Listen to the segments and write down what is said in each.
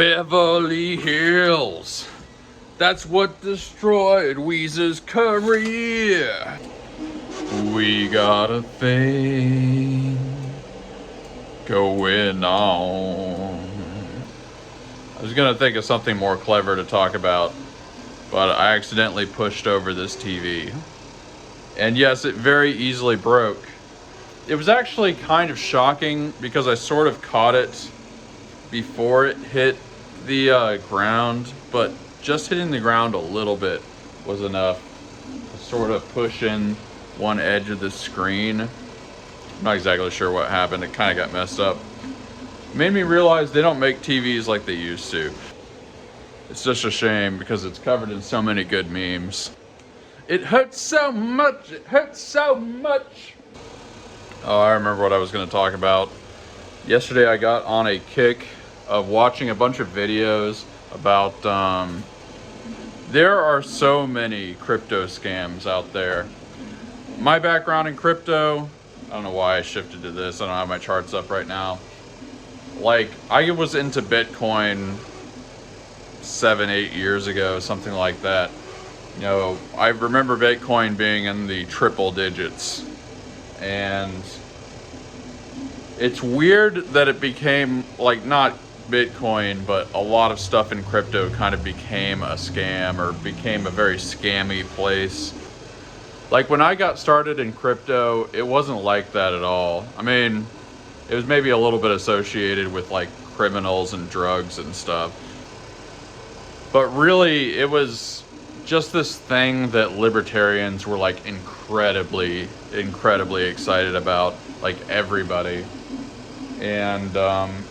Beverly Hills. That's what destroyed Weezer's career. We got a thing going on. I was gonna think of something more clever to talk about, but I accidentally pushed over this TV. And yes, it very easily broke. It was actually kind of shocking because I sort of caught it before it hit the ground, but just hitting the ground a little bit was enough to sort of push in one edge of the screen. I'm not exactly sure what happened. It kind of got messed up. It made me realize they don't make TVs like they used to. It's just a shame because it's covered in so many good memes. It hurts so much. It hurts so much. Oh, I remember what I was going to talk about. Yesterday I got on a kick of watching a bunch of videos about there are so many crypto scams out there. My background in crypto, I don't know why I shifted to this. I don't have my charts up right now. Like, I was into Bitcoin 7-8 years ago, something like that. You know, I remember Bitcoin being in the triple digits, and it's weird that it became, like, not Bitcoin, but a lot of stuff in crypto kind of became a scam or became a very scammy place. Like, when I got started in crypto, it wasn't like that at all. I mean, it was maybe a little bit associated with like criminals and drugs and stuff, but really it was just this thing that libertarians were like incredibly excited about, like everybody. And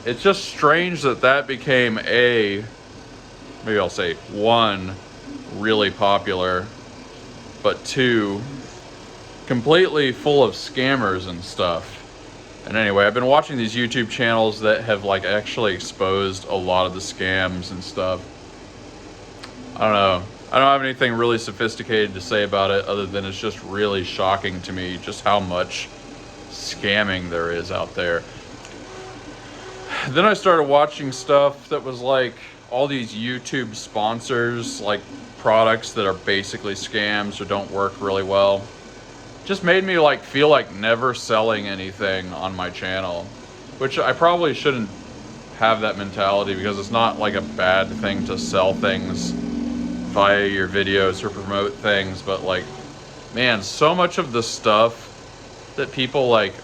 it's just strange that became maybe I'll say one, really popular, but two, completely full of scammers and stuff. And anyway, I've been watching these YouTube channels that have like actually exposed a lot of the scams and stuff. I don't know. I don't have anything really sophisticated to say about it other than it's just really shocking to me just how much scamming there is out there. Then I started watching stuff that was like all these YouTube sponsors, like products that are basically scams or don't work really well. Just made me like feel like never selling anything on my channel, which I probably shouldn't have that mentality because it's not like a bad thing to sell things via your videos or promote things, but like, man, so much of the stuff that people like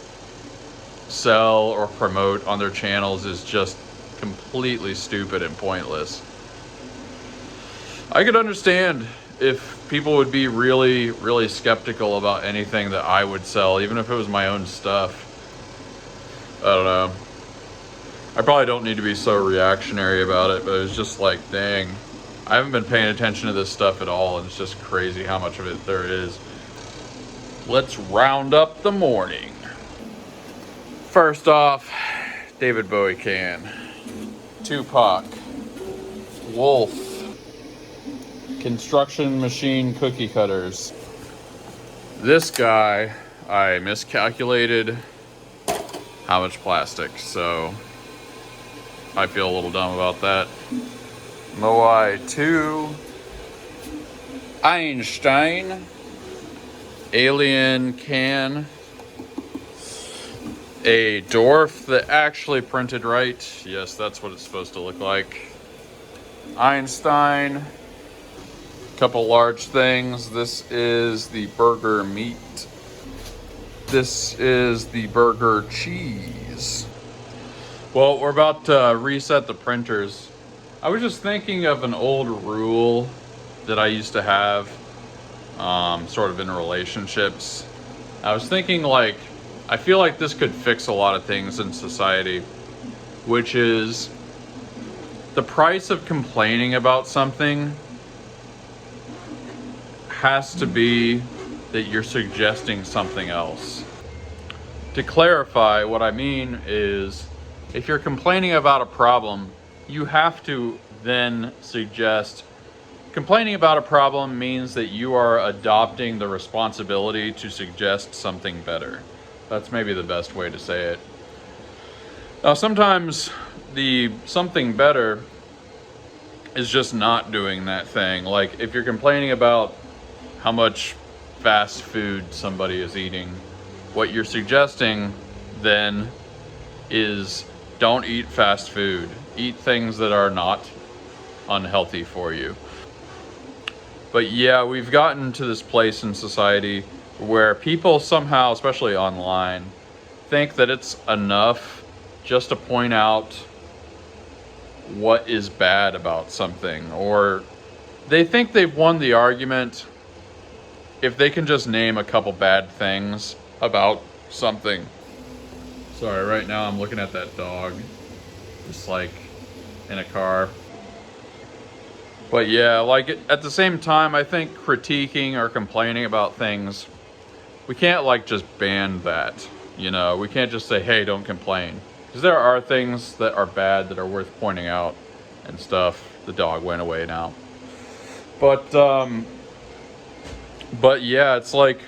sell or promote on their channels is just completely stupid and pointless. I could understand if people would be really skeptical about anything that I would sell, even if it was my own stuff. I don't know. I probably don't need to be so reactionary about it, but it's just like, dang, I haven't been paying attention to this stuff at all, and it's just crazy how much of it there is. Let's round up the morning. First off, David Bowie can. Tupac. Wolf. Construction machine cookie cutters. This guy, I miscalculated how much plastic, so I feel a little dumb about that. Moai 2. Einstein. Alien can. A dwarf that actually printed right. Yes, that's what it's supposed to look like. Einstein. Couple large things. This is the burger meat. This is the burger cheese. Well, we're about to reset the printers. I was just thinking of an old rule that I used to have, sort of in relationships. I was thinking, like, I feel like this could fix a lot of things in society, which is the price of complaining about something has to be that you're suggesting something else. To clarify, what I mean is, if you're complaining about a problem, you have to then suggest, complaining about a problem means that you are adopting the responsibility to suggest something better. That's maybe the best way to say it. Now, sometimes the something better is just not doing that thing. Like, if you're complaining about how much fast food somebody is eating, what you're suggesting then is don't eat fast food. Eat things that are not unhealthy for you. But yeah, we've gotten to this place in society where people somehow, especially online, think that it's enough just to point out what is bad about something, or they think they've won the argument if they can just name a couple bad things about something. Sorry, right now I'm looking at that dog, just like in a car. But yeah, like at the same time, I think critiquing or complaining about things, we can't like just ban that, you know? We can't just say, hey, don't complain. Because there are things that are bad that are worth pointing out and stuff. The dog went away now. But yeah, it's like,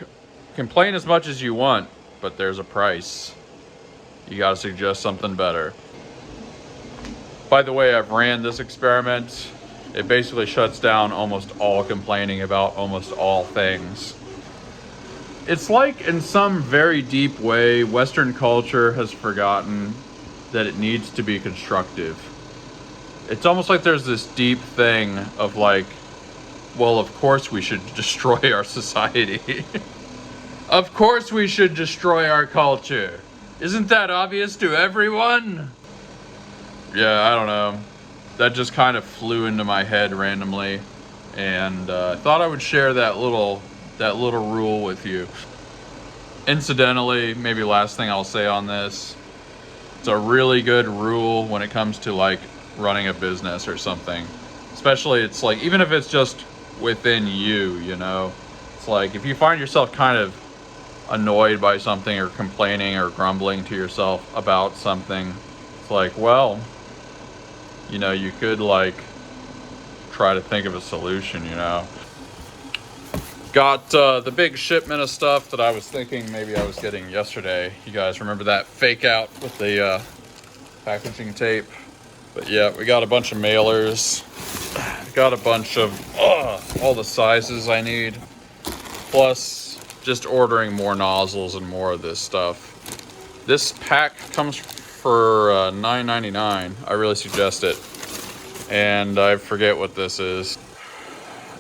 complain as much as you want, but there's a price. You gotta suggest something better. By the way, I've ran this experiment. It basically shuts down almost all complaining about almost all things. It's like, in some very deep way, Western culture has forgotten that it needs to be constructive. It's almost like there's this deep thing of like, well, of course we should destroy our society. Of course we should destroy our culture. Isn't that obvious to everyone? Yeah, I don't know. That just kind of flew into my head randomly, and I thought I would share that little rule with you. Incidentally, maybe last thing I'll say on this, it's a really good rule when it comes to like running a business or something. Especially, it's like, even if it's just within you, you know, it's like if you find yourself kind of annoyed by something or complaining or grumbling to yourself about something, it's like, well, you know, you could like try to think of a solution, you know. Got the big shipment of stuff that I was thinking maybe I was getting yesterday. You guys remember that fake out with the packaging tape? But yeah, we got a bunch of mailers. Got a bunch of all the sizes I need. Plus, just ordering more nozzles and more of this stuff. This pack comes for $9.99. I really suggest it. And I forget what this is.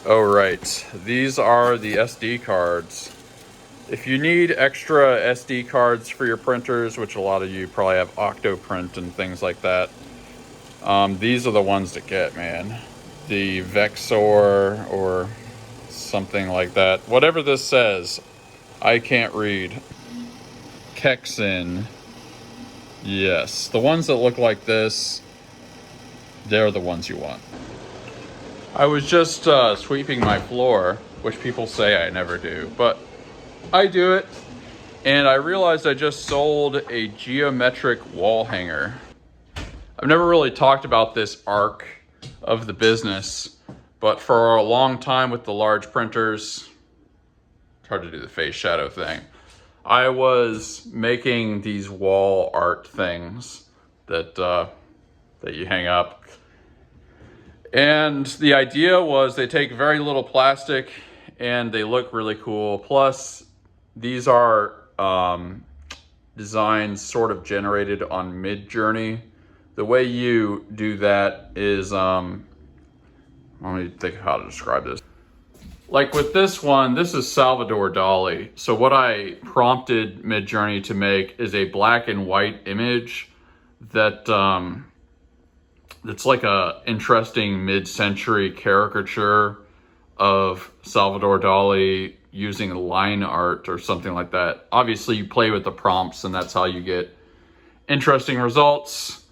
Oh, right. These are the SD cards. If you need extra SD cards for your printers, which a lot of you probably have Octoprint and things like that, these are the ones to get, man. The Vexor or something like that. Whatever this says, I can't read. Kexin. Yes, the ones that look like this, they're the ones you want. I was just sweeping my floor, which people say I never do, but I do it. And I realized I just sold a geometric wall hanger. I've never really talked about this arc of the business, but for a long time with the large printers, it's hard to do the face shadow thing. I was making these wall art things that you hang up. And the idea was they take very little plastic and they look really cool. Plus, these are designs sort of generated on Midjourney. The way you do that is, let me think of how to describe this. Like with this one, this is Salvador Dali. So what I prompted Midjourney to make is a black and white image that that's like a interesting mid-century caricature of Salvador Dali using line art or something like that. Obviously, you play with the prompts and that's how you get interesting results.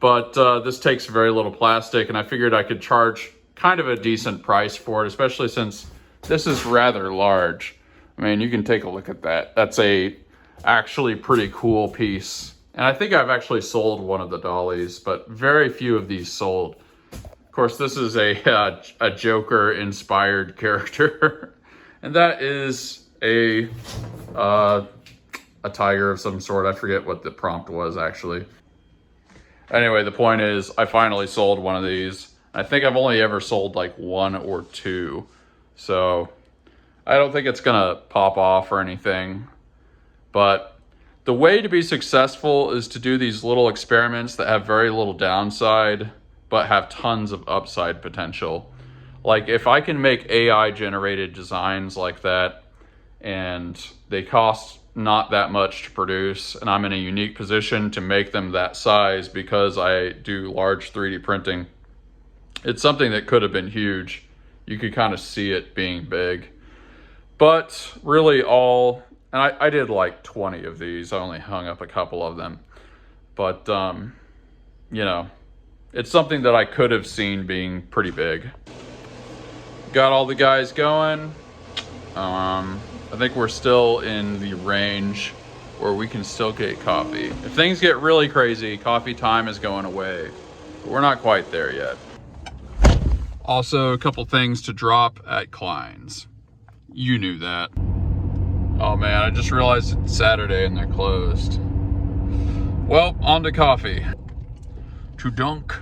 But this takes very little plastic, and I figured I could charge kind of a decent price for it, especially since this is rather large. I mean, you can take a look at that. That's a actually pretty cool piece. And I think I've actually sold one of the dollies, but very few of these sold. Of course, this is a Joker-inspired character. And that is a tiger of some sort. I forget what the prompt was, actually. Anyway, the point is, I finally sold one of these. I think I've only ever sold like 1 or 2. So I don't think it's gonna pop off or anything. But the way to be successful is to do these little experiments that have very little downside, but have tons of upside potential. Like if I can make AI generated designs like that, and they cost not that much to produce, and I'm in a unique position to make them that size because I do large 3D printing, it's something that could have been huge. You could kind of see it being big. But really and I did like 20 of these. I only hung up a couple of them. But, you know, it's something that I could have seen being pretty big. Got all the guys going. I think we're still in the range where we can still get coffee. If things get really crazy, coffee time is going away. But we're not quite there yet. Also, a couple things to drop at Klein's. You knew that. Oh man, I just realized it's Saturday and they're closed. Well, on to coffee. To dunk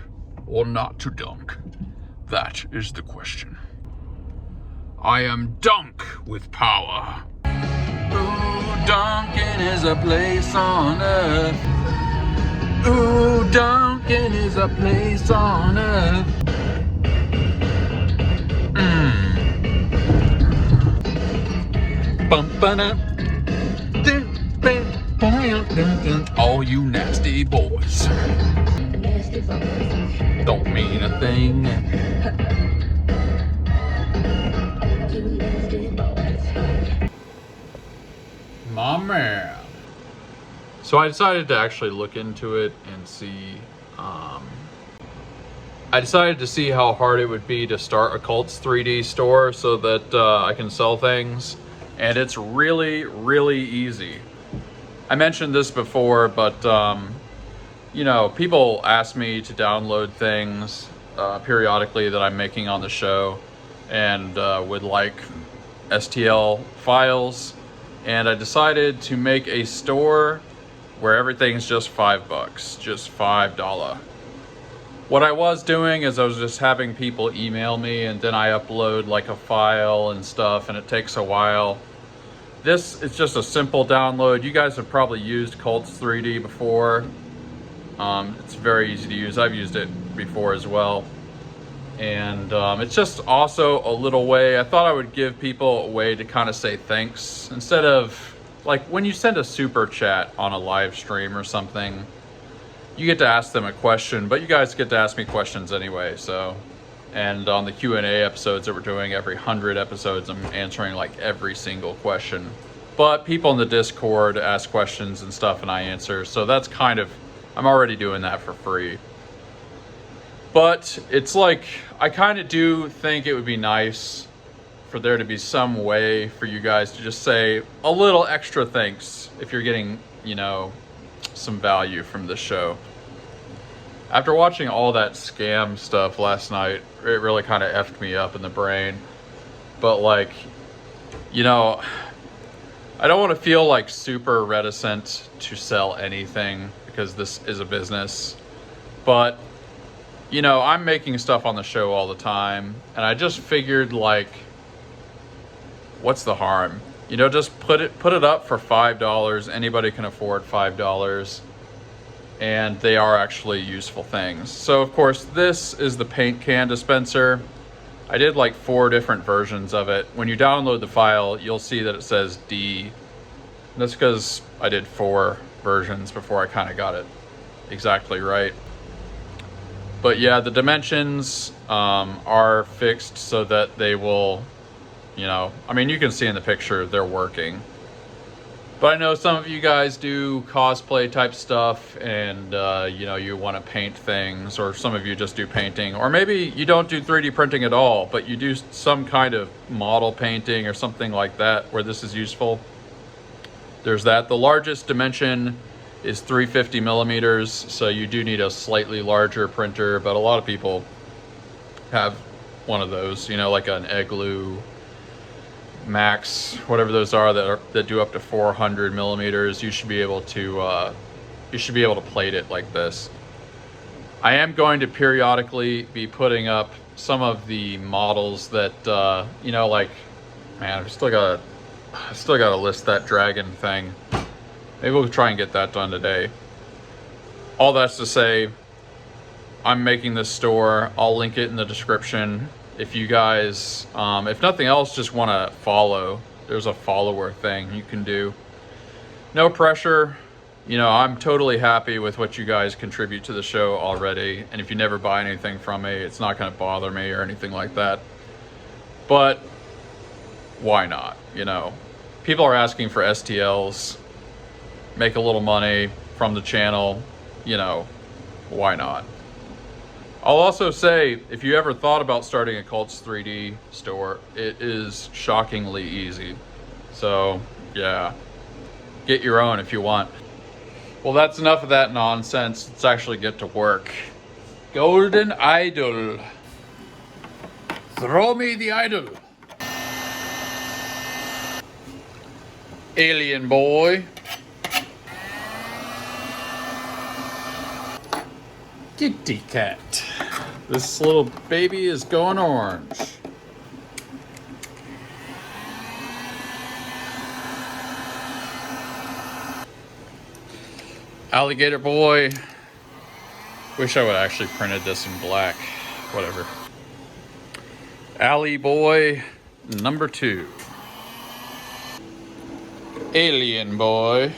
or not to dunk? That is the question. I am dunk with power. Ooh, Dunkin' is a place on earth. Ooh, Dunkin' is a place on earth. All you nasty boys don't mean a thing. My man. So I decided to actually look into it and see. I decided to see how hard it would be to start a Cults3d store so that I can sell things. And it's really, really easy. I mentioned this before, but you know, people ask me to download things periodically that I'm making on the show, and would like STL files. And I decided to make a store where everything's just $5, just $5. What I was doing is I was just having people email me, and then I upload like a file and stuff, and it takes a while. This is just a simple download. You guys have probably used Cults3d before. It's very easy to use. I've used it before as well. And it's just also a little way, I thought I would give people a way to kind of say thanks. Instead of, like when you send a super chat on a live stream or something, you get to ask them a question, but you guys get to ask me questions anyway, so. And on the Q&A episodes that we're doing, every 100 episodes, I'm answering like every single question. But people in the Discord ask questions and stuff and I answer, so that's kind of, I'm already doing that for free. But it's like, I kind of do think it would be nice for there to be some way for you guys to just say a little extra thanks if you're getting, you know, some value from this show. After watching all that scam stuff last night, it really kind of effed me up in the brain. But like, you know, I don't want to feel like super reticent to sell anything because this is a business. But, you know, I'm making stuff on the show all the time, and I just figured like, what's the harm? You know, just put it up for $5. Anybody can afford $5. And they are actually useful things. So of course, this is the paint can dispenser. I did like 4 different versions of it. When you download the file, you'll see that it says D. And that's because I did 4 versions before I kind of got it exactly right. But yeah, the dimensions are fixed so that they will, you know, I mean, you can see in the picture they're working. But I know some of you guys do cosplay type stuff, and you know, you want to paint things, or some of you just do painting, or maybe you don't do 3D printing at all, but you do some kind of model painting or something like that where this is useful. There's that. The largest dimension is 350 millimeters, so you do need a slightly larger printer, but a lot of people have one of those, you know, like an Igloo Max, whatever those are that do up to 400 millimeters. You should be able to plate it like this. I am going to periodically be putting up some of the models that, you know, like, man, I've still got to list that dragon thing. Maybe we'll try and get that done today. All that's to say, I'm making this store. I'll link it in the description. If you guys, if nothing else, just want to follow, there's a follower thing you can do. No pressure. You know, I'm totally happy with what you guys contribute to the show already. And if you never buy anything from me, it's not going to bother me or anything like that. But why not? You know, people are asking for STLs, make a little money from the channel. You know, why not? I'll also say, if you ever thought about starting a Cults3d store, it is shockingly easy. So, yeah, get your own if you want. Well, that's enough of that nonsense. Let's actually get to work. Golden idol. Throw me the idol. Alien boy. Kitty cat. This little baby is going orange. Alligator boy. Wish I would actually printed this in black. Whatever. Alley boy number 2. Alien boy.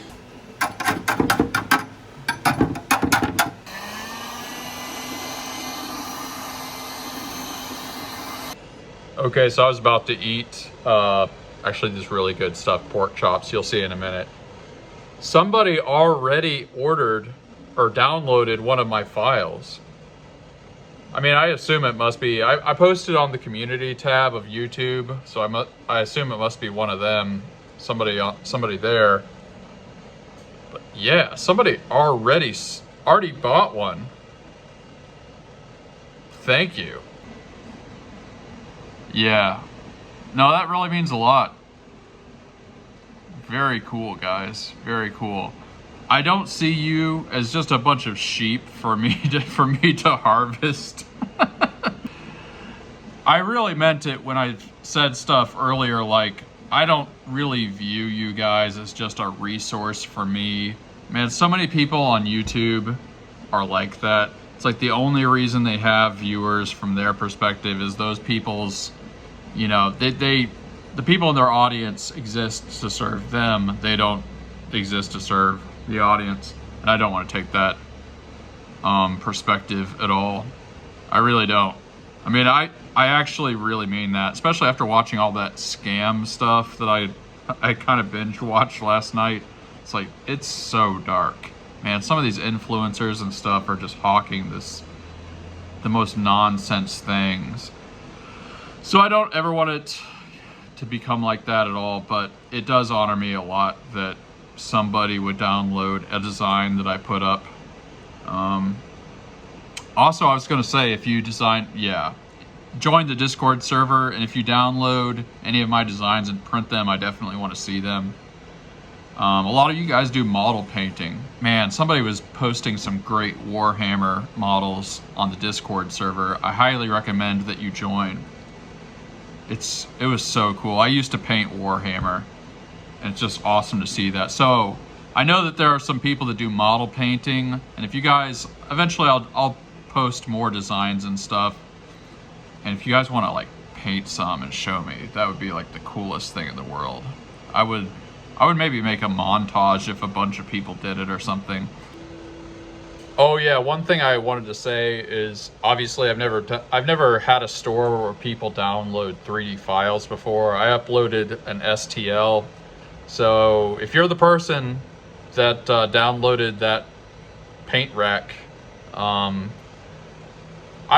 Okay, so I was about to eat, actually this really good stuff, pork chops, you'll see in a minute. Somebody already ordered or downloaded one of my files. I mean, I assume it must be, I posted on the community tab of YouTube, so I assume it must be one of them, somebody there. But yeah, somebody already bought one. Thank you. Yeah, no, that really means a lot. Very cool, guys, very cool. I don't see you as just a bunch of sheep for me to harvest. I really meant it when I said stuff earlier, like, I don't really view you guys as just a resource for me. Man, so many people on YouTube are like that. It's like the only reason they have viewers from their perspective is those people's, you know, the people in their audience exist to serve them. They don't exist to serve the audience. And I don't want to take that perspective at all. I really don't. I mean, I actually really mean that, especially after watching all that scam stuff that I kind of binge watched last night. It's like, it's so dark. Man, some of these influencers and stuff are just hawking the most nonsense things. So I don't ever want it to become like that at all, but it does honor me a lot that somebody would download a design that I put up. Also, I was going to say, if you join the Discord server, and if you download any of my designs and print them, I definitely want to see them. A lot of you guys do model painting. Man, somebody was posting some great Warhammer models on the Discord server. I highly recommend that you join. It was so cool. I used to paint Warhammer, and it's just awesome to see that. So I know that there are some people that do model painting, and if you guys, eventually I'll post more designs and stuff. And if you guys want to like paint some and show me, that would be like the coolest thing in the world. I would maybe make a montage if a bunch of people did it or something. Oh yeah, one thing I wanted to say is, obviously I've never had a store where people download 3D files before. I uploaded an STL. So if you're the person that downloaded that paint rack, I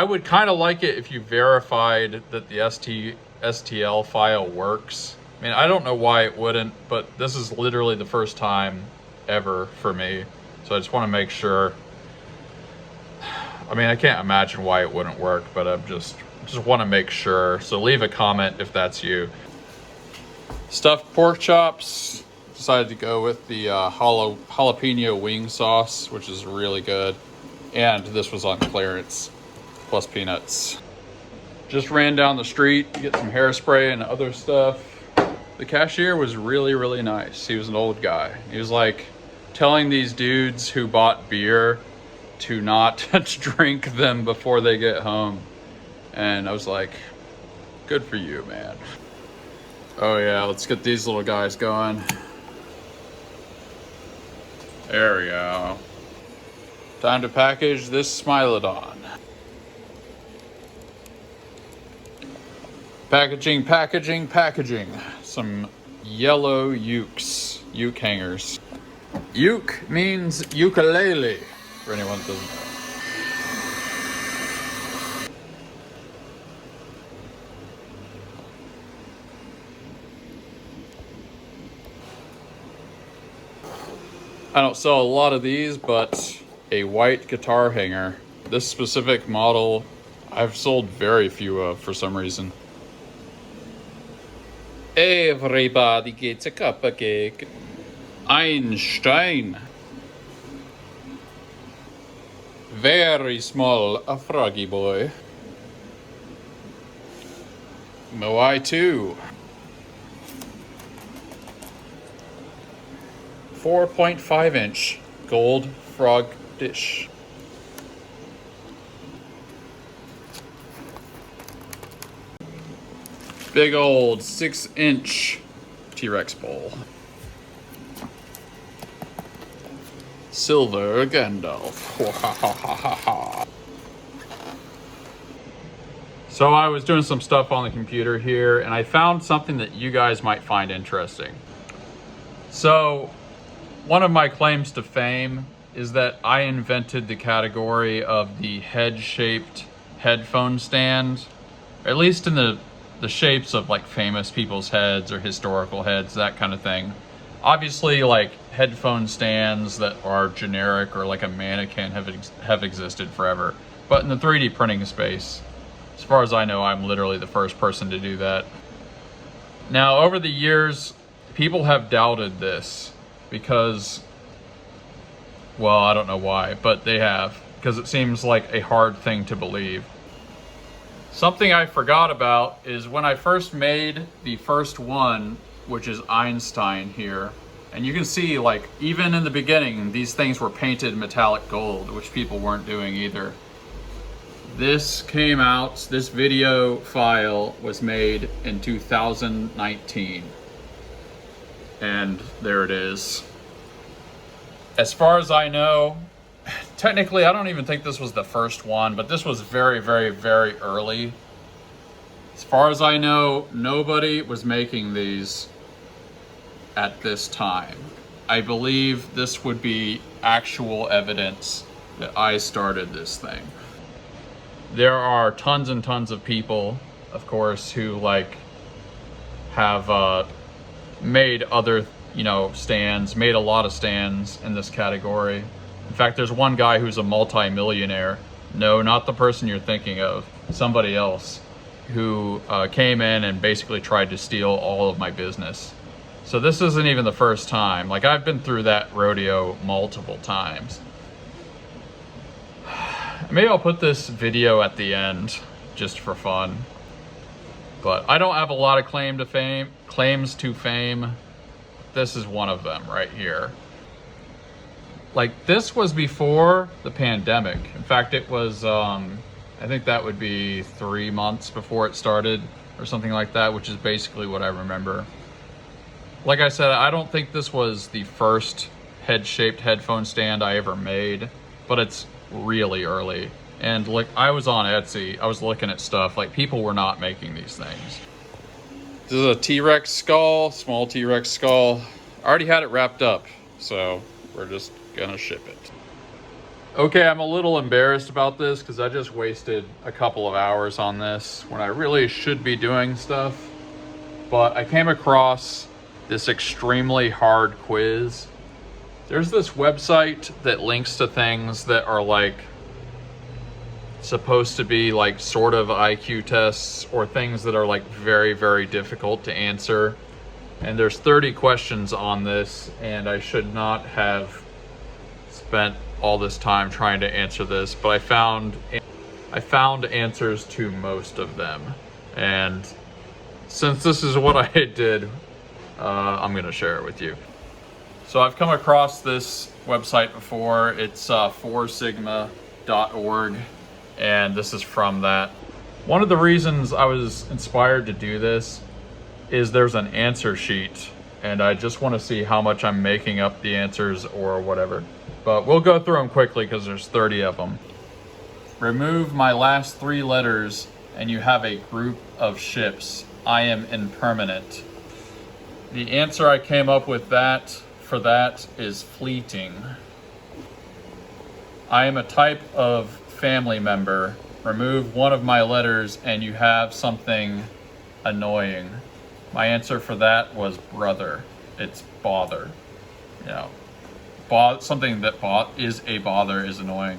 would kind of like it if you verified that the STL file works. I mean, I don't know why it wouldn't, but this is literally the first time ever for me. So I just want to make sure. I mean, I can't imagine why it wouldn't work, but I just want to make sure. So leave a comment if that's you. Stuffed pork chops. Decided to go with the jalapeno wing sauce, which is really good. And this was on clearance, plus peanuts. Just ran down the street to get some hairspray and other stuff. The cashier was really, really nice. He was an old guy. He was like telling these dudes who bought beer to not drink them before they get home. And I was like, good for you, man. Oh yeah, let's get these little guys going. There we go. Time to package this Smilodon. Packaging, packaging, packaging. Some yellow ukes, uke hangers. Uke means ukulele, for anyone that doesn't know. I don't sell a lot of these, but a white guitar hanger. This specific model, I've sold very few of for some reason. Everybody gets a cup of cake. Einstein. Very small, a froggy boy. Moai 2. 4.5 inch gold frog dish. Big old 6-inch T-Rex bowl. Silver Gandalf. So I was doing some stuff on the computer here and I found something that you guys might find interesting. So one of my claims to fame is that I invented the category of the head-shaped headphone stand, at least in the shapes of like famous people's heads or historical heads, that kind of thing. Obviously, like headphone stands that are generic or like a mannequin have existed forever. But in the 3D printing space, as far as I know, I'm literally the first person to do that. Now, over the years, people have doubted this because, well, I don't know why, but they have, because it seems like a hard thing to believe. Something I forgot about is when I first made the first one, which is Einstein here, and you can see like even in the beginning these things were painted metallic gold, which people weren't doing either. This came out, this video file was made in 2019, and there it is. As far as I know, technically I don't even think this was the first one, but this was very, very, very early. As far as I know, nobody was making these at this time. I believe this would be actual evidence that I started this thing. There are tons and tons of people, of course, who like have made other, stands, made a lot of stands in this category. In fact, there's one guy who's a multi-millionaire. No, not the person you're thinking of, somebody else, who came in and basically tried to steal all of my business. So this isn't even the first time. Like, I've been through that rodeo multiple times. Maybe I'll put this video at the end just for fun. But I don't have a lot of claims to fame. This is one of them right here. Like, this was before the pandemic. In fact, it was, I think that would be 3 months before it started or something like that, which is basically what I remember. Like I said, I don't think this was the first head-shaped headphone stand I ever made, but it's really early. And like, I was on Etsy, I was looking at stuff, like people were not making these things. This is a T-Rex skull, small T-Rex skull. I already had it wrapped up, so we're just gonna ship it. Okay, I'm a little embarrassed about this because I just wasted a couple of hours on this when I really should be doing stuff. But I came across this extremely hard quiz. There's this website that links to things that are like supposed to be like sort of IQ tests or things that are like very, very difficult to answer. And there's 30 questions on this, and I should not have spent all this time trying to answer this, but I found answers to most of them. And since this is what I did, I'm gonna share it with you. So I've come across this website before. It's 4sigma.org, and this is from that. One of the reasons I was inspired to do this is there's an answer sheet, and I just want to see how much I'm making up the answers or whatever. But we'll go through them quickly because there's 30 of them. Remove my last 3 letters and you have a group of ships. I am impermanent. The answer I came up with for that is fleeting. I am a type of family member. Remove one of my letters and you have something annoying. My answer for that was brother. It's bother. You know, something that is a bother is annoying.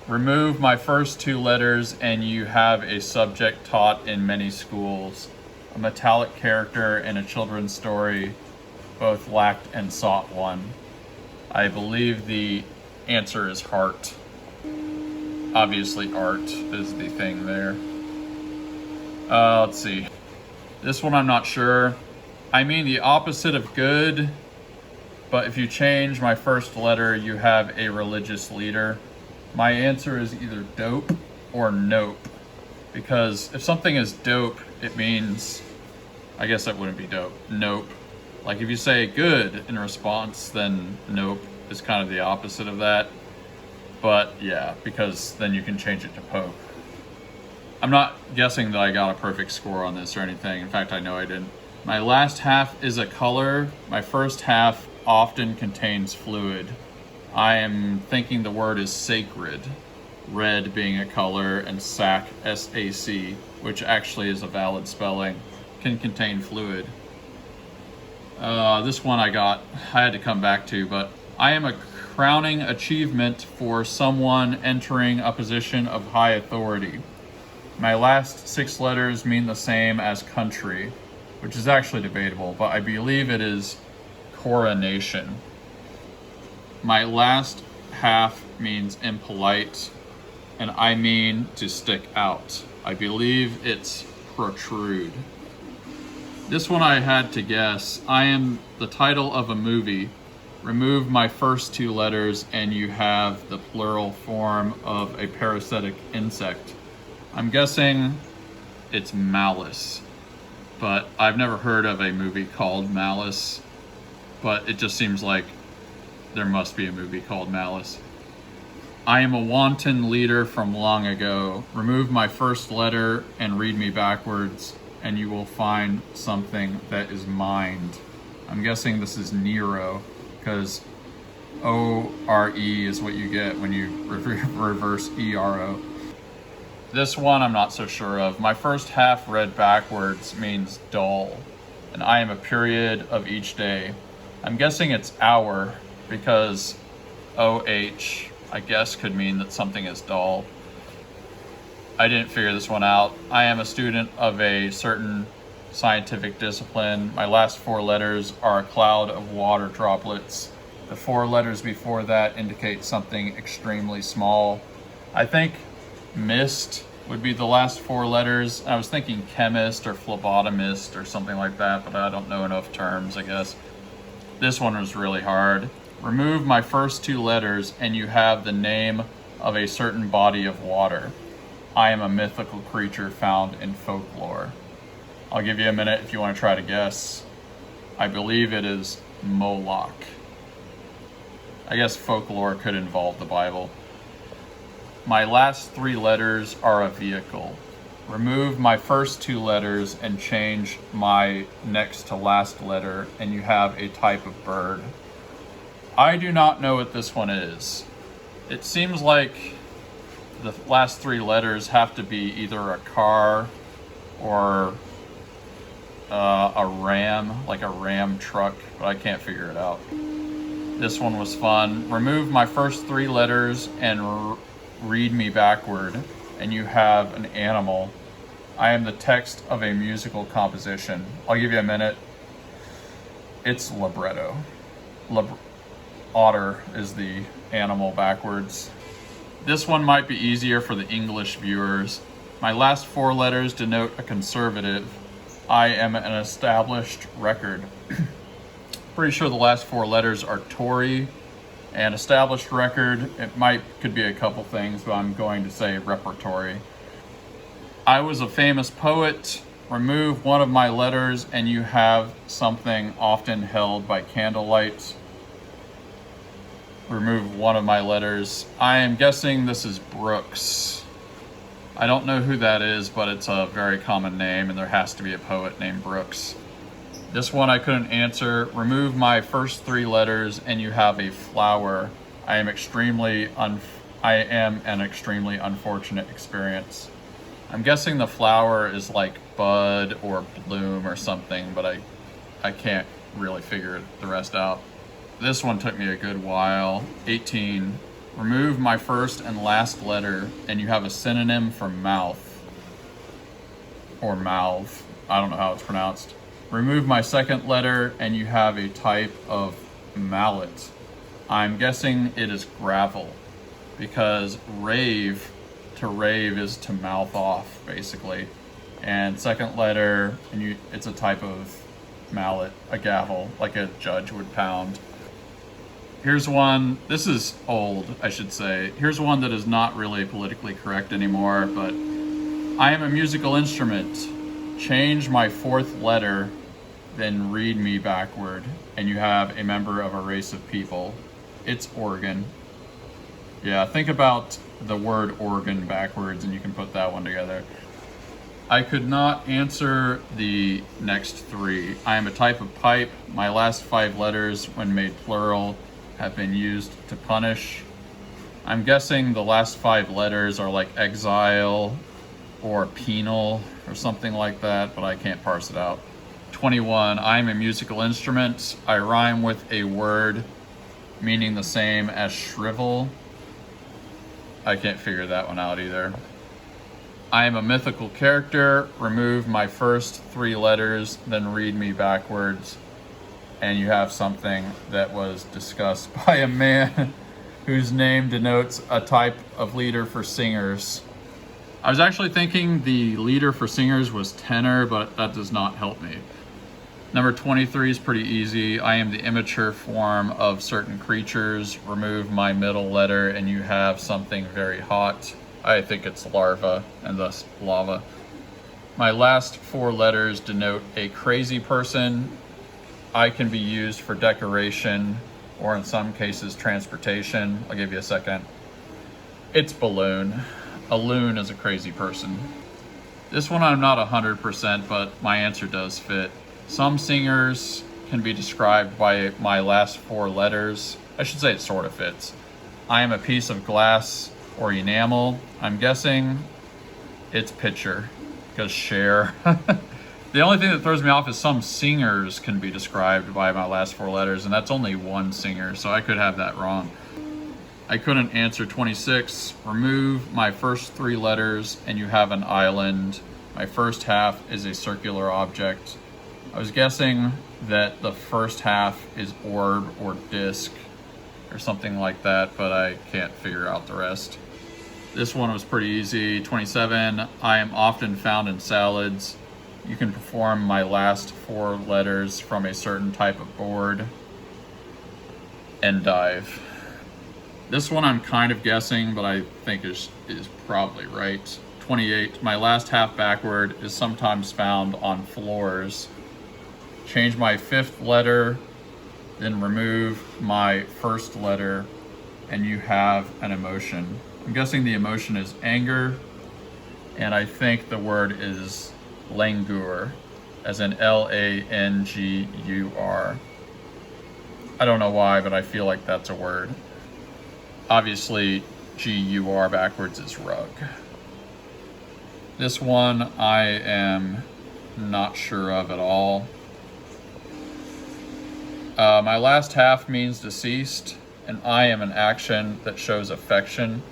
Remove my first 2 letters and you have a subject taught in many schools. A metallic character in a children's story, both lacked and sought one. I believe the answer is heart. Obviously art is the thing there. Let's see. This one I'm not sure. I mean the opposite of good, but if you change my first letter, you have a religious leader. My answer is either dope or nope. Because if something is dope, it means, I guess that wouldn't be dope. Nope. Like if you say good in response, then nope is kind of the opposite of that. But yeah, because then you can change it to pope. I'm not guessing that I got a perfect score on this or anything. In fact, I know I didn't. My last half is a color. My first half often contains fluid. I am thinking the word is sacred. Red being a color and sac, S-A-C, which actually is a valid spelling, can contain fluid. This one I had to come back to, but I am a crowning achievement for someone entering a position of high authority. My last 6 letters mean the same as country, which is actually debatable, but I believe it is coronation. My last half means impolite, and I mean to stick out. I believe it's protrude. This one I had to guess. I am the title of a movie. Remove my first 2 letters and you have the plural form of a parasitic insect. I'm guessing it's Malice, but I've never heard of a movie called Malice, but it just seems like there must be a movie called Malice. I am a wanton leader from long ago. Remove my first letter and read me backwards and you will find something that is mind. I'm guessing this is Nero, because O-R-E is what you get when you reverse E-R-O. This one I'm not so sure of. My first half read backwards means dull, and I am a period of each day. I'm guessing it's hour, because O-H, I guess, could mean that something is dull. I didn't figure this one out. I am a student of a certain scientific discipline. My last 4 letters are a cloud of water droplets. The 4 letters before that indicate something extremely small. I think mist would be the last 4 letters. I was thinking chemist or phlebotomist or something like that, but I don't know enough terms, I guess. This one was really hard. Remove my first 2 letters and you have the name of a certain body of water. I am a mythical creature found in folklore. I'll give you a minute if you want to try to guess. I believe it is Moloch. I guess folklore could involve the Bible. My last 3 letters are a vehicle. Remove my first 2 letters and change my next to last letter and you have a type of bird. I do not know what this one is. It seems like the last 3 letters have to be either a car or a ram, like a ram truck, but I can't figure it out. This one was fun. Remove my first 3 letters and read me backward, and you have an animal. I am the text of a musical composition. I'll give you a minute. It's libretto. Otter is the animal backwards. This one might be easier for the English viewers. My last 4 letters denote a conservative. I am an established record. Pretty sure the last 4 letters are Tory. And established record, could be a couple things, but I'm going to say repertory. I was a famous poet. Remove one of my letters and you have something often held by candlelight. Remove one of my letters. I am guessing this is Brooks. I don't know who that is, but it's a very common name and there has to be a poet named Brooks. This one I couldn't answer. Remove my first 3 letters and you have a flower. I am an extremely unfortunate experience. I'm guessing the flower is like bud or bloom or something, but I can't really figure the rest out. This one took me a good while. 18. Remove my first and last letter and you have a synonym for mouth. Or mouth. I don't know how it's pronounced. Remove my second letter and you have a type of mallet. I'm guessing it is gravel because to rave is to mouth off, basically. And second letter, and it's a type of mallet, a gavel, like a judge would pound. Here's one, this is old, I should say. Here's one that is not really politically correct anymore, but I am a musical instrument. Change my 4th letter, then read me backward, and you have a member of a race of people. It's organ. Yeah, think about the word organ backwards and you can put that one together. I could not answer the next 3. I am a type of pipe. My last 5 letters, when made plural, have been used to punish. I'm guessing the last 5 letters are like exile or penal or something like that, but I can't parse it out. 21. I am a musical instrument. I rhyme with a word meaning the same as shrivel. I can't figure that one out either. I am a mythical character. Remove my first 3 letters, then read me backwards. And you have something that was discussed by a man whose name denotes a type of leader for singers. I was actually thinking the leader for singers was tenor, but that does not help me. Number 23 is pretty easy. I am the immature form of certain creatures. Remove my middle letter and you have something very hot. I think it's larva and thus lava. My last 4 letters denote a crazy person. I can be used for decoration or in some cases transportation. I'll give you a second. It's balloon. A loon is a crazy person. This one I'm not 100%, but my answer does fit. Some singers can be described by my last 4 letters. I should say it sort of fits. I am a piece of glass or enamel. I'm guessing it's pitcher, because share. The only thing that throws me off is some singers can be described by my last 4 letters, and that's only one singer, so I could have that wrong. I couldn't answer 26. Remove my first 3 letters and you have an island. My first half is a circular object. I was guessing that the first half is orb or disc or something like that, but I can't figure out the rest. This one was pretty easy. 27, I am often found in salads. You can perform my last 4 letters from a certain type of board. Endive. This one I'm kind of guessing, but I think is probably right. 28, my last half backward is sometimes found on floors. Change my 5th letter, then remove my first letter, and you have an emotion. I'm guessing the emotion is anger, and I think the word is languor, as in Langur. I don't know why, but I feel like that's a word. Obviously, GUR backwards is rug. This one I am not sure of at all. My last half means deceased, and I am an action that shows affection.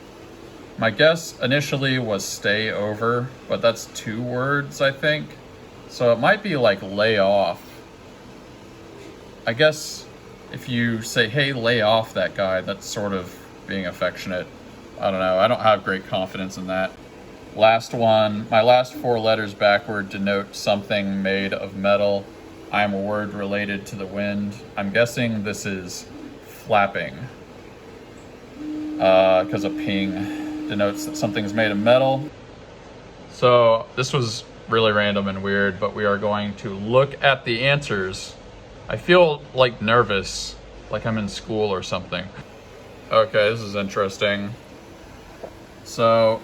My guess initially was stay over, but that's 2 words, I think. So it might be like lay off. I guess if you say, hey, lay off that guy, that's sort of being affectionate. I don't know. I don't have great confidence in that. Last one, my last 4 letters backward denote something made of metal. I'm a word related to the wind. I'm guessing this is flapping, because a ping denotes that something's made of metal. So this was really random and weird, but we are going to look at the answers. I feel like nervous, like I'm in school or something. Okay, this is interesting. So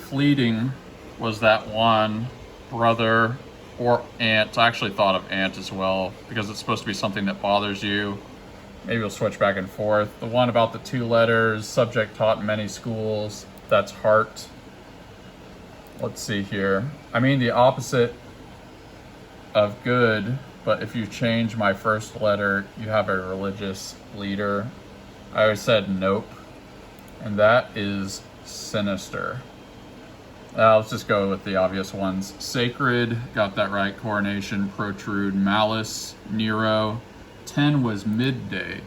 fleeting was that one, brother or aunt. I actually thought of aunt as well because it's supposed to be something that bothers you. Maybe we'll switch back and forth. The one about the 2 letters, subject taught in many schools, that's heart. Let's see here. I mean the opposite of good, but if you change my first letter, you have a religious leader. I always said nope, and that is sinister. Let's just go with the obvious ones. Sacred, got that right. Coronation, protrude, malice, Nero. 10 was midday.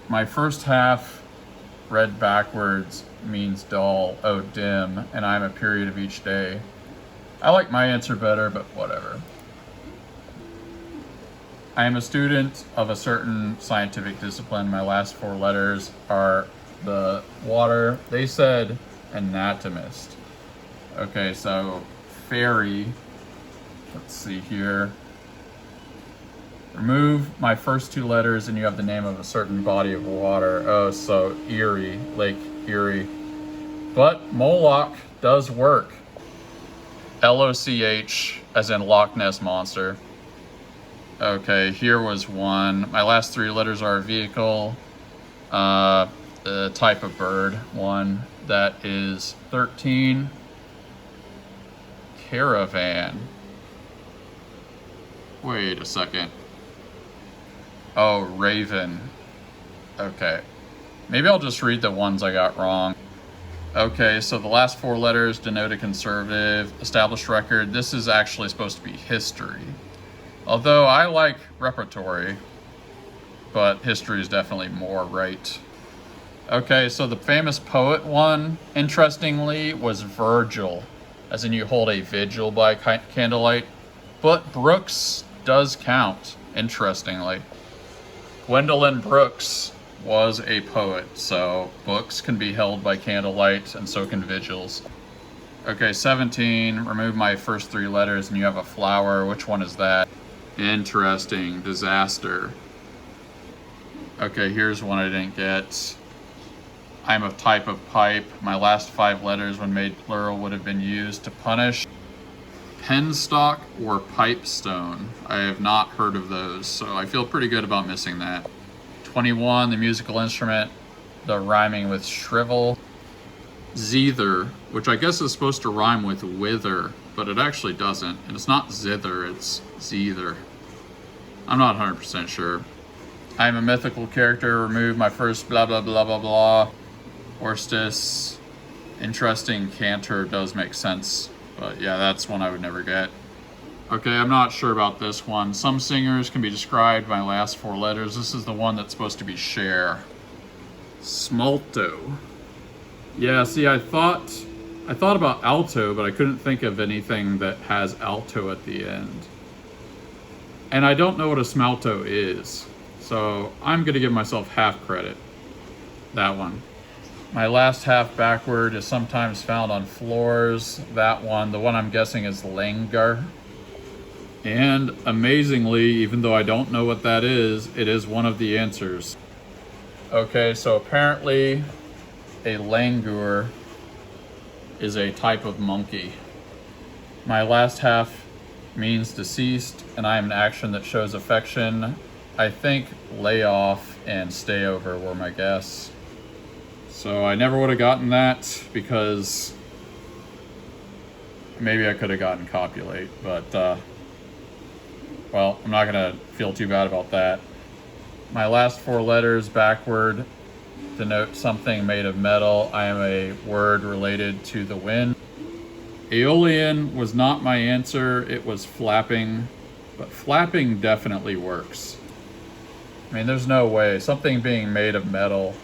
My first half read backwards means dull, oh dim, and I'm a period of each day. I like my answer better, but whatever. I am a student of a certain scientific discipline. My last 4 letters are the water. They said anatomist. Okay, so fairy. Let's see here. Remove my first 2 letters and you have the name of a certain body of water. Oh, so Erie, Lake Erie. But Moloch does work. Loch, as in Loch Ness Monster. Okay, here was one. My last 3 letters are a vehicle. The type of bird, one. That is 13. Caravan. Wait a second. Oh, raven. Okay. Maybe I'll just read the ones I got wrong. Okay, so the last 4 letters denote a conservative, established record. This is actually supposed to be history. Although I like repertory, but history is definitely more right. Okay, so the famous poet one, interestingly, was Virgil, as in you hold a vigil by candlelight. But Brooks does count, interestingly. Gwendolyn Brooks was a poet, so books can be held by candlelight, and so can vigils. Okay, 17, remove my first 3 letters and you have a flower. Which one is that? Interesting, disaster. Okay, here's one I didn't get. I'm a type of pipe. My last 5 letters, when made plural, would have been used to punish. Penstock or pipestone. I have not heard of those, so I feel pretty good about missing that. 21, the musical instrument, the rhyming with shrivel. Zither, which I guess is supposed to rhyme with wither, but it actually doesn't. And it's not zither, it's zither. I'm not 100% sure. I'm a mythical character. Remove my first blah blah blah blah blah. Orstis. Interesting, cantor does make sense. But yeah, that's one I would never get. Okay, I'm not sure about this one. Some singers can be described by last 4 letters. This is the one that's supposed to be share. Smulto. Yeah, see, I thought about alto, but I couldn't think of anything that has alto at the end. And I don't know what a smalto is, so I'm gonna give myself half credit. That one. My last half backward is sometimes found on floors. That one, the one I'm guessing is langar. And amazingly, even though I don't know what that is, it is one of the answers. Okay, so apparently a langur is a type of monkey. My last half means deceased, and I am an action that shows affection. I think lay off and stay over were my guess. So I never would have gotten that because maybe I could have gotten copulate, but well, I'm not gonna feel too bad about that. My last 4 letters backward denote something made of metal. I am a word related to the wind. Aeolian was not my answer, it was flapping, but flapping definitely works. I mean, there's no way. Something being made of metal,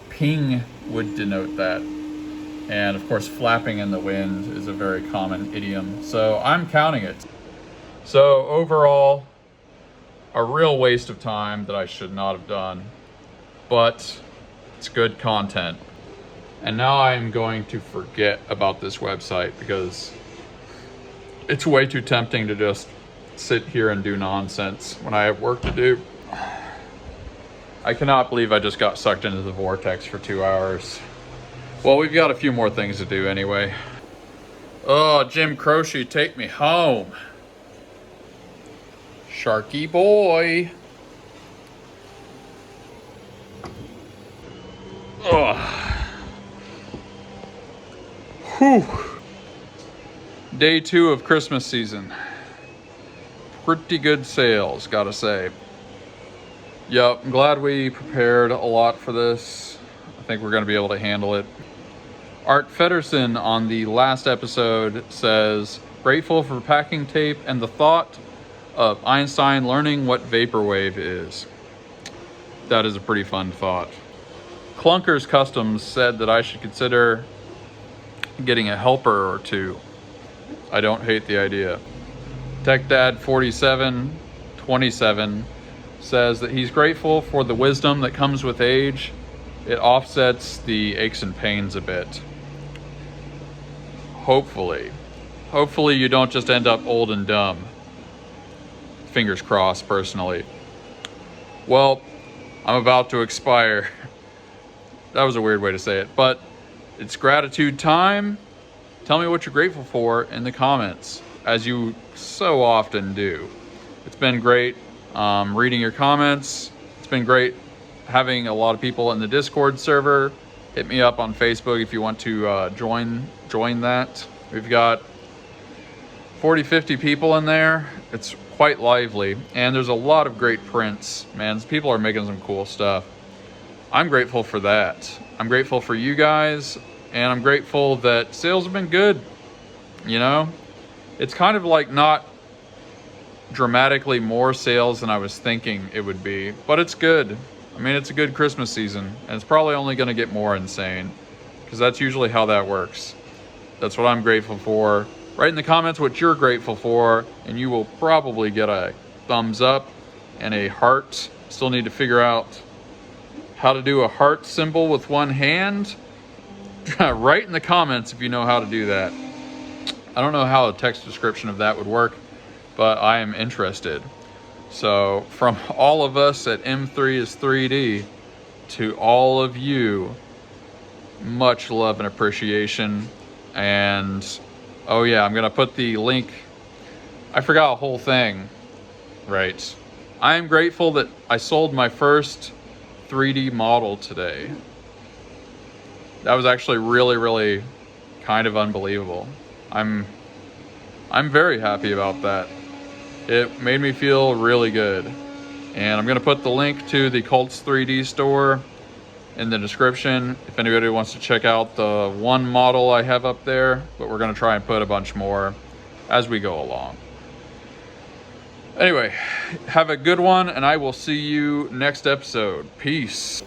ping would denote that. And of course, flapping in the wind is a very common idiom. So I'm counting it. So overall, a real waste of time that I should not have done, but it's good content. And now I'm going to forget about this website because it's way too tempting to just sit here and do nonsense when I have work to do. I cannot believe I just got sucked into the vortex for 2 hours. Well, we've got a few more things to do anyway. Oh, Jim Croce, take me home. Sharky boy. Oh. Whew. Day 2 of Christmas season. Pretty good sales, gotta say. Yep, I'm glad we prepared a lot for this. I think we're gonna be able to handle it. Art Fedderson on the last episode says, grateful for packing tape and the thought of Einstein learning what vaporwave is. That is a pretty fun thought. Clunkers Customs said that I should consider getting a helper or two. I don't hate the idea. TechDad4727 says that he's grateful for the wisdom that comes with age. It offsets the aches and pains a bit. Hopefully you don't just end up old and dumb. Fingers crossed, personally. Well, I'm about to expire. That was a weird way to say it, but it's gratitude time. Tell me what you're grateful for in the comments, as you so often do. It's been great reading your comments. It's been great having a lot of people in the Discord server. Hit me up on Facebook if you want to join that. We've got 40-50 people in there. It's quite lively, and there's a lot of great prints. Man, people are making some cool stuff. I'm grateful for that. I'm grateful for you guys, and I'm grateful that sales have been good. You know, it's kind of like not dramatically more sales than I was thinking it would be, but it's good. I mean, it's a good Christmas season, and it's probably only going to get more insane, because that's usually how that works. That's what I'm grateful for. Write in the comments what you're grateful for, and you will probably get a thumbs up and a heart. Still need to figure out how to do a heart symbol with one hand. Write in the comments if you know how to do that. I don't know how a text description of that would work, but I am interested. So from all of us at M3 is 3D to all of you, much love and appreciation. And oh yeah, I'm gonna put the link. I forgot a whole thing. Right. I am grateful that I sold my first 3D model today. That was actually really kind of unbelievable. I'm very happy about that. It made me feel really good. And I'm gonna put the link to the Cults3d store in the description if anybody wants to check out the one model I have up there, but we're gonna try and put a bunch more as we go along. Anyway, have a good one, and I will see you next episode. Peace.